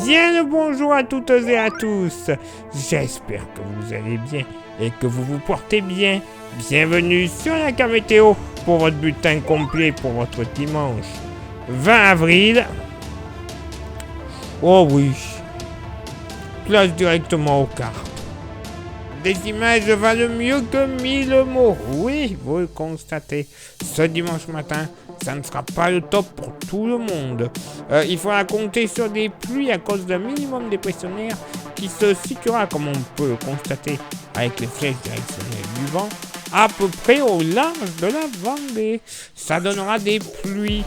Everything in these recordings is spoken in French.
Bien le bonjour à toutes et à tous. J'espère que vous allez bien et que vous vous portez bien. Bienvenue sur la carte météo pour votre bulletin complet pour votre dimanche 20 avril. Oh oui, place directement aux cartes. Des images valent mieux que 1000 mots. Oui, vous le constatez. Ce dimanche matin, ça ne sera pas le top pour tout le monde. Il faudra compter sur des pluies à cause d'un minimum dépressionnaire qui se situera, comme on peut le constater avec les flèches directionnelles du vent, à peu près au large de la Vendée. Ça donnera des pluies,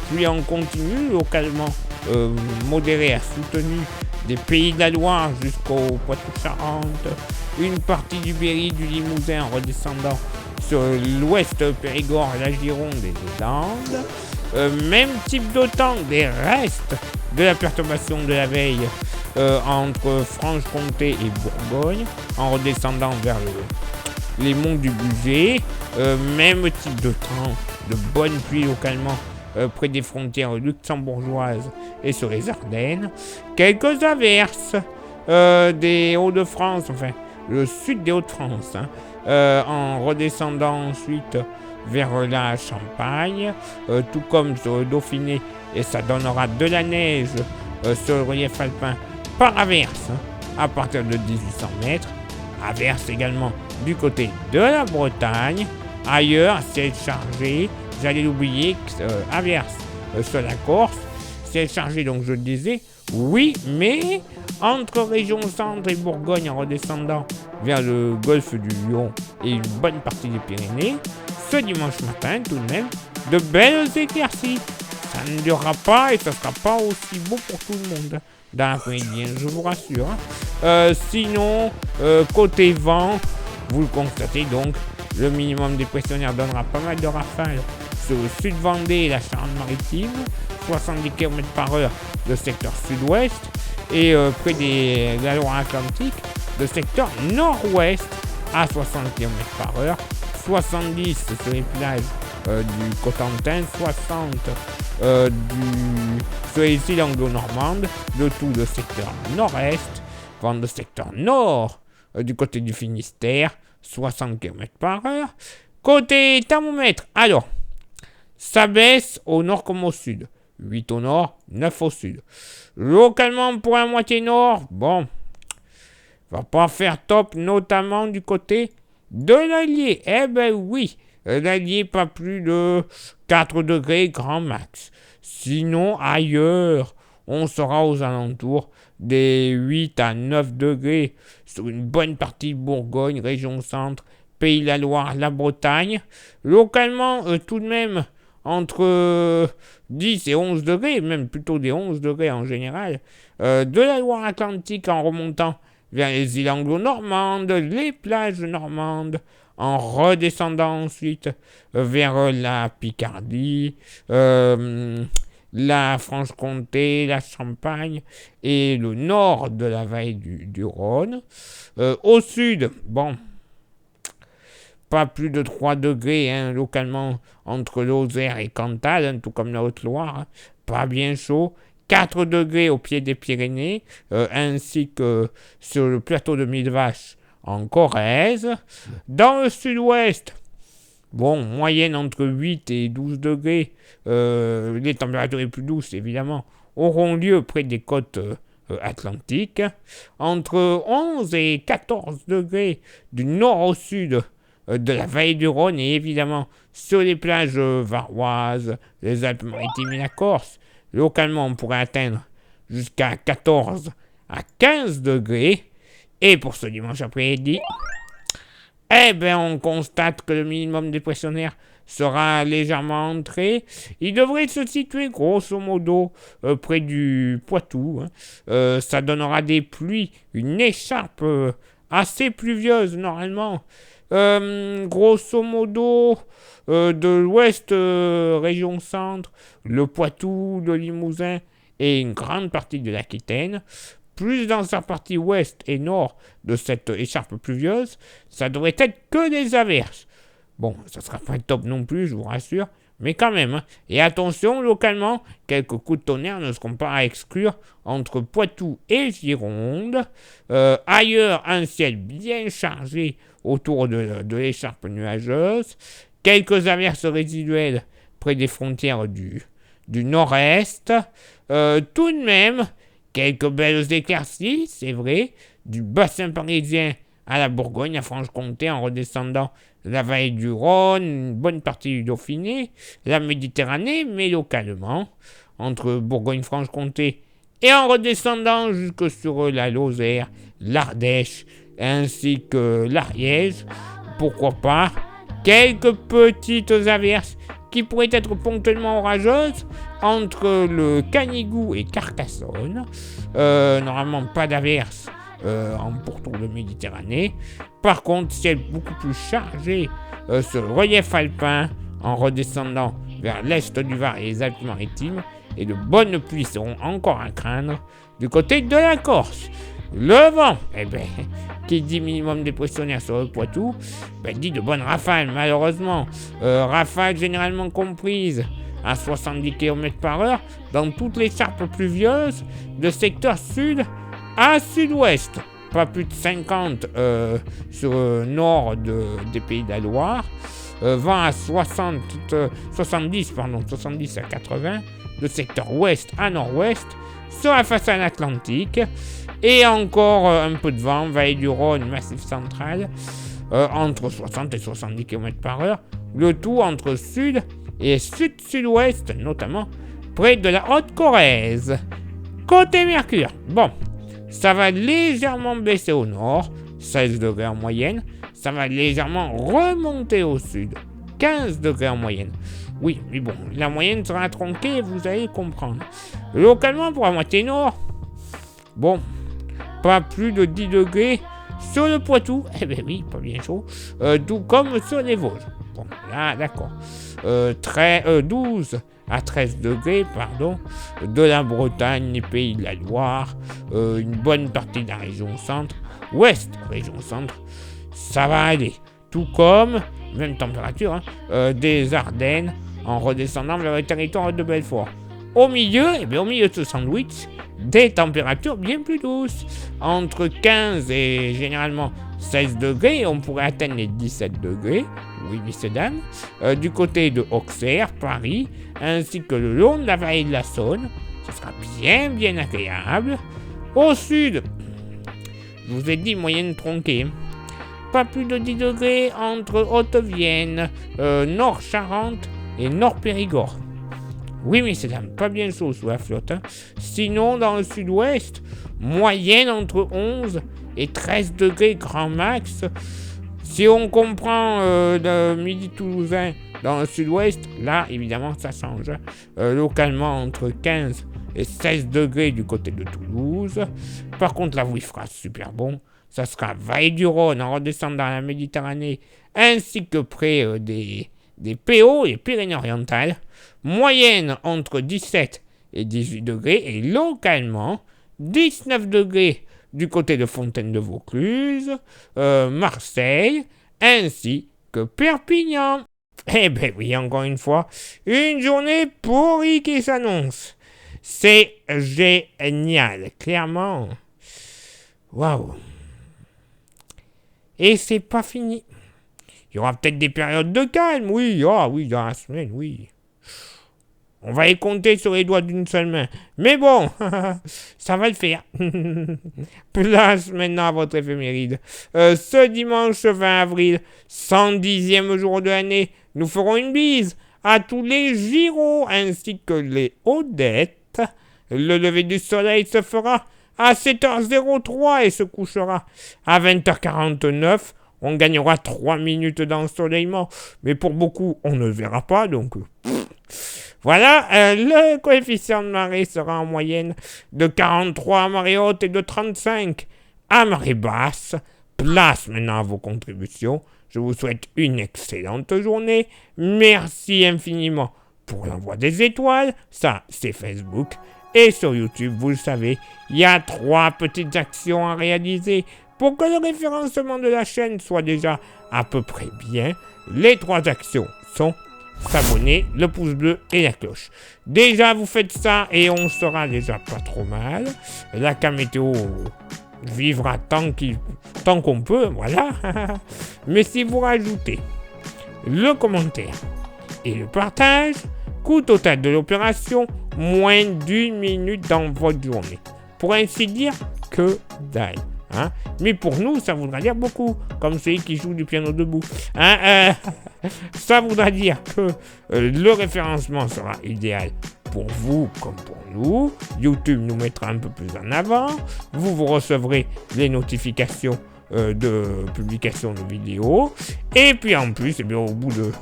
pluies en continu, localement modérées à soutenues, des Pays de la Loire jusqu'au Poitou-Charentes, une partie du Berry, du Limousin en redescendant sur l'ouest Périgord et la Gironde et les Landes. Même type de temps, des restes de la perturbation de la veille entre Franche-Comté et Bourgogne, en redescendant vers les monts du Bugey. Même type de temps, de bonnes pluies localement près des frontières luxembourgeoises et sur les Ardennes. Quelques averses des Hauts-de-France, enfin le sud des Hauts-de-France, en redescendant ensuite vers la Champagne, tout comme sur le Dauphiné, et ça donnera de la neige sur le relief alpin par averse à partir de 1800 mètres. Averse également du côté de la Bretagne. Ailleurs, ciel chargé, j'allais l'oublier, averse sur la Corse. Ciel chargé, donc je le disais, oui, mais entre région centre et Bourgogne en redescendant vers le golfe du Lion et une bonne partie des Pyrénées, ce dimanche matin, tout de même, de belles éclaircies. Ça ne durera pas et ça ne sera pas aussi beau pour tout le monde dans l'après-midi, je vous rassure. Sinon, côté vent, vous le constatez donc, le minimum dépressionnaire donnera pas mal de rafales sur le sud Vendée et la Charente-Maritime, 70 km/h de secteur sud-ouest, et près de la Loire-Atlantique, de secteur nord-ouest à 60 km/h, 70 sur les plages du Cotentin, 60 sur les îles anglo-normandes, le tout le secteur nord-est, vent de secteur nord du côté du Finistère, 60 km/h. Côté thermomètre, alors, ça baisse au nord comme au sud. 8 au nord, 9 au sud. Localement, pour la moitié nord, bon, va pas faire top, notamment du côté de l'Allier. Eh ben oui, l'Allier, pas plus de 4 degrés grand max. Sinon, ailleurs, on sera aux alentours des 8 à 9 degrés sur une bonne partie de Bourgogne, région centre, Pays de la Loire, la Bretagne. Localement, tout de même, entre 10 et 11 degrés, même plutôt des 11 degrés en général, de la Loire-Atlantique en remontant vers les îles anglo-normandes, les plages normandes, en redescendant ensuite vers la Picardie, la Franche-Comté, la Champagne et le nord de la vallée du Rhône. Au sud, bon, pas plus de 3 degrés localement entre Lozère et Cantal, tout comme la Haute-Loire, pas bien chaud. 4 degrés au pied des Pyrénées, ainsi que sur le plateau de Millevaches en Corrèze. Dans le sud-ouest, bon, moyenne entre 8 et 12 degrés, les températures les plus douces évidemment auront lieu près des côtes atlantiques. Entre 11 et 14 degrés du nord au sud de la vallée du Rhône et évidemment sur les plages varoises, les Alpes-Maritimes et la Corse. Localement, on pourrait atteindre jusqu'à 14 à 15 degrés. Et pour ce dimanche après-midi, eh ben, on constate que le minimum dépressionnaire sera légèrement entré. Il devrait se situer grosso modo près du Poitou. Ça donnera des pluies, une écharpe assez pluvieuse normalement. Grosso modo, de l'ouest, région centre, le Poitou, le Limousin et une grande partie de l'Aquitaine. Plus dans sa partie ouest et nord de cette écharpe pluvieuse, ça devrait être que des averses. Bon, ça sera pas top non plus, je vous rassure, mais quand même. Hein. Et attention, localement, quelques coups de tonnerre ne seront pas à exclure entre Poitou et Gironde. Ailleurs, un ciel bien chargé autour de l'écharpe nuageuse. Quelques averses résiduelles près des frontières du nord-est. Tout de même, quelques belles éclaircies, c'est vrai, du bassin parisien à la Bourgogne, à Franche-Comté, en redescendant la vallée du Rhône, une bonne partie du Dauphiné, la Méditerranée, mais localement, entre Bourgogne-Franche-Comté et en redescendant jusque sur la Lozère, l'Ardèche, ainsi que l'Ariège, pourquoi pas, quelques petites averses qui pourraient être ponctuellement orageuses entre le Canigou et Carcassonne. Normalement, pas d'averses en pourtour de Méditerranée. Par contre, ciel beaucoup plus chargé sur le relief alpin en redescendant vers l'est du Var et les Alpes-Maritimes. Et de bonnes pluies seront encore à craindre du côté de la Corse. Le vent, qui dit minimum dépressionnaire sur le Poitou, dit de bonnes rafales, malheureusement. Rafales généralement comprises à 70 km/h dans toutes les charpes pluvieuses de secteur sud à sud-ouest. Pas plus de 50 sur le nord des Pays de la Loire. Vent à 70 à 80 de secteur ouest à nord-ouest sur la façade atlantique. Et encore un peu de vent, vallée du Rhône, massif central, entre 60 et 70 km/h. Le tout entre sud et sud-sud-ouest, notamment près de la Haute-Corrèze. Côté Mercure, ça va légèrement baisser au nord, 16 degrés en moyenne. Ça va légèrement remonter au sud, 15 degrés en moyenne. Oui, mais bon, la moyenne sera tronquée, vous allez comprendre. Localement, pour la moitié nord, pas plus de 10 degrés sur le Poitou. Oui, pas bien chaud. Tout comme sur les Vosges. Là, d'accord. 12 à 13 degrés, de la Bretagne, les Pays de la Loire, une bonne partie de la région centre, région centre, ça va aller. Tout comme, même température, des Ardennes, en redescendant vers le territoire de Belfort. Au milieu de ce sandwich, des températures bien plus douces. Entre 15 et généralement 16 degrés, on pourrait atteindre les 17 degrés, oui messieurs dames, du côté de Auxerre, Paris, ainsi que le long de la vallée de la Saône. Ce sera bien agréable. Au sud, je vous ai dit moyenne tronquée. Pas plus de 10 degrés entre Haute-Vienne, Nord-Charente et Nord-Périgord. Oui, mais c'est pas bien chaud sous la flotte. Sinon, dans le sud-ouest, moyenne entre 11 et 13 degrés grand max. Si on comprend le midi toulousain dans le sud-ouest, là, évidemment, ça change. Localement, entre 15 et 16 degrés du côté de Toulouse. Par contre, là où il fera super bon, ça sera vallée du Rhône en redescendant dans la Méditerranée, ainsi que près des PO, les Pyrénées-Orientales. Moyenne entre 17 et 18 degrés et localement 19 degrés du côté de Fontaine-de-Vaucluse, Marseille, ainsi que Perpignan. Oui, encore une fois, une journée pourrie qui s'annonce. C'est génial, clairement. Waouh. Et c'est pas fini. Il y aura peut-être des périodes de calme, oui, dans la semaine, oui. On va les compter sur les doigts d'une seule main. Mais bon, ça va le faire. Place maintenant à votre éphéméride. Ce dimanche 20 avril, 110e jour de l'année, nous ferons une bise à tous les Girots ainsi que les Odettes. Le lever du soleil se fera à 7h03 et se couchera à 20h49. On gagnera 3 minutes d'ensoleillement, mais pour beaucoup, on ne verra pas, donc... Voilà, le coefficient de marée sera en moyenne de 43 à marée haute et de 35 à marée basse. Place maintenant à vos contributions. Je vous souhaite une excellente journée. Merci infiniment pour l'envoi des étoiles. Ça, c'est Facebook. Et sur YouTube, vous le savez, il y a 3 petites actions à réaliser pour que le référencement de la chaîne soit déjà à peu près bien. Les 3 actions sont s'abonner, le pouce bleu et la cloche. Déjà, vous faites ça et on sera déjà pas trop mal. La Camétéo vivra tant qu'on peut, voilà. Mais si vous rajoutez le commentaire et le partage, coût total de l'opération, moins d'1 minute dans votre journée. Pour ainsi dire, que dalle. Hein? Mais pour nous, ça voudra dire beaucoup, comme celui qui joue du piano debout. Hein? Ça voudra dire que le référencement sera idéal pour vous comme pour nous. YouTube nous mettra un peu plus en avant. Vous recevrez les notifications de publication de vidéos. Et puis en plus, eh bien, au bout de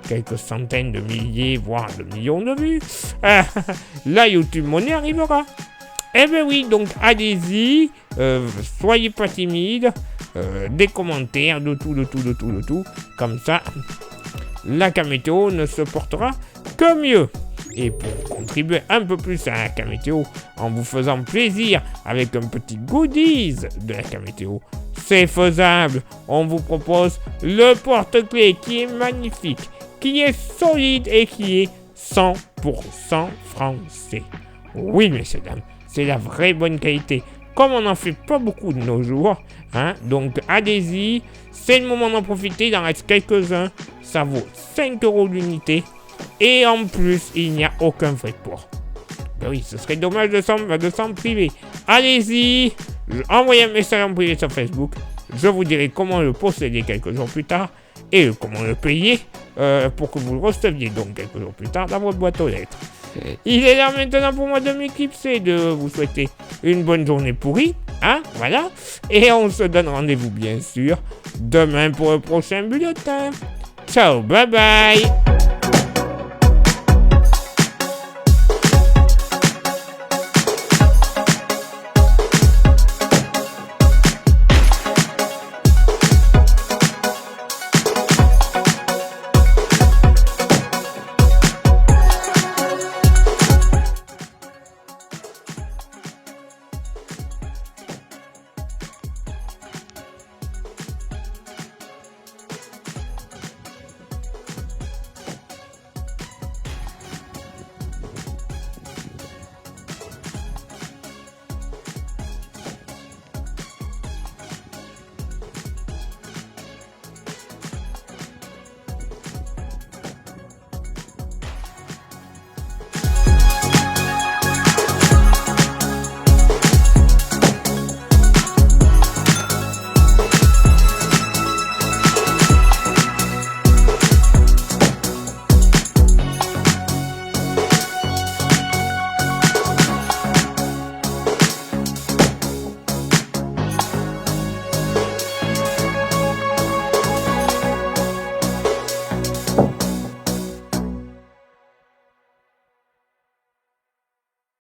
quelques centaines de milliers, voire de millions de vues, la YouTube Money arrivera. Eh bien oui, donc allez-y, soyez pas timide, des commentaires, de tout. Comme ça, la Camétéo ne se portera que mieux. Et pour contribuer un peu plus à la Camétéo, en vous faisant plaisir avec un petit goodies de la Camétéo, c'est faisable. On vous propose le porte-clés qui est magnifique, qui est solide et qui est 100% français. Oui, messieurs, dames. C'est la vraie bonne qualité. Comme on n'en fait pas beaucoup de nos jours, hein, donc allez-y, c'est le moment d'en profiter, il en reste quelques-uns, ça vaut 5 € l'unité, et en plus, il n'y a aucun frais de port. Ben oui, ce serait dommage de s'en priver. Allez-y, envoyez un message en privé sur Facebook, je vous dirai comment le posséder quelques jours plus tard, et comment le payer, pour que vous le receviez donc quelques jours plus tard dans votre boîte aux lettres. Il est l'heure maintenant pour moi de m'éclipser, de vous souhaiter une bonne journée pourrie, hein, voilà. Et on se donne rendez-vous bien sûr demain pour le prochain bulletin. Ciao, bye bye.